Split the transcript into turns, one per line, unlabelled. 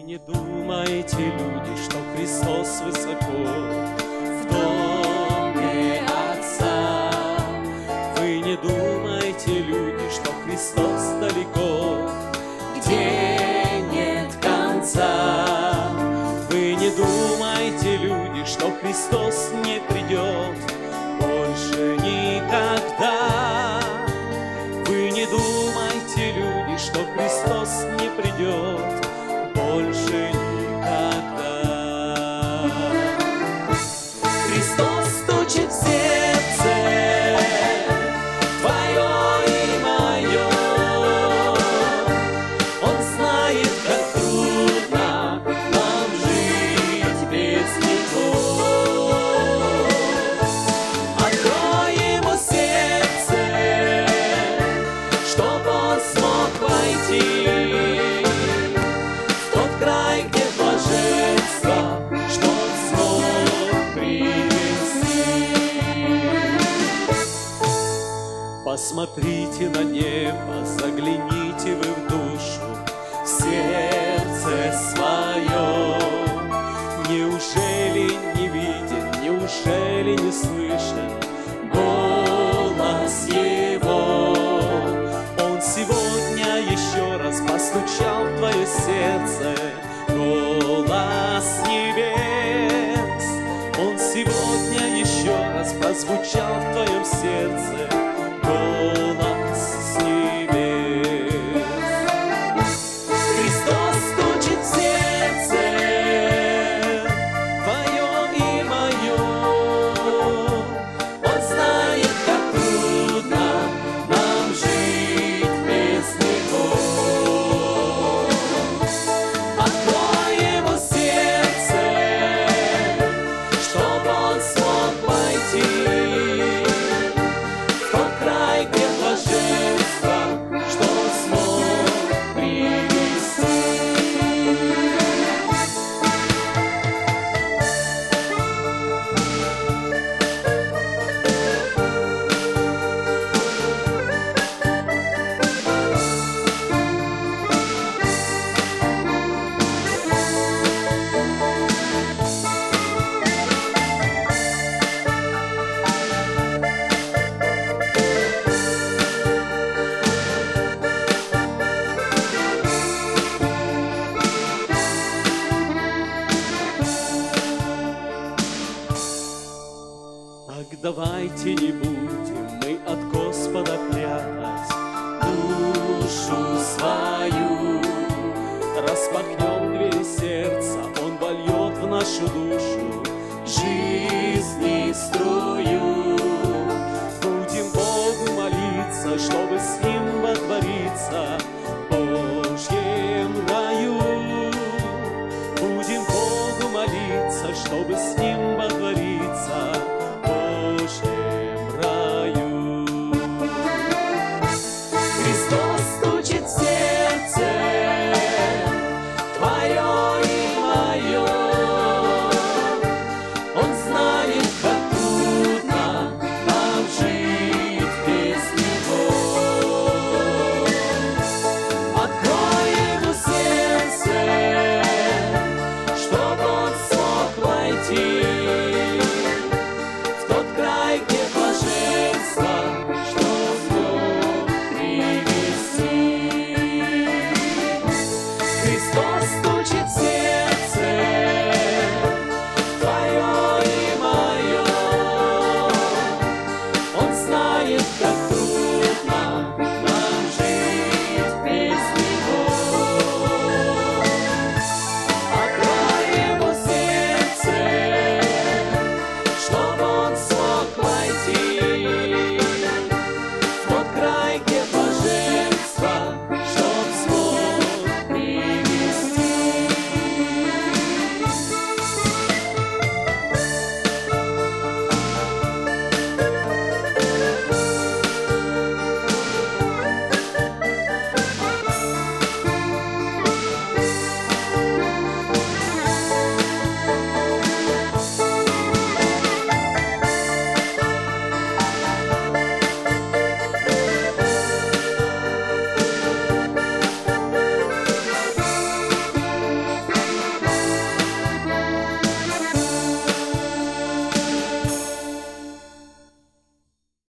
Не думайте, люди, что Христос высоко в доме Отца. Вы не думайте, люди, что Христос далеко, где нет конца. Вы не думайте, люди, что Христос не придет больше никогда. Вы не думайте, люди, что Христос не придет больше никогда. Христос стучит в сердце твое и мое. Он знает, как трудно нам жить без Него. Открой Ему сердце, чтоб Он смог войти край, где блаженство, что Он смог принести. Посмотрите на небо, загляните вы в душу, в сердце свое.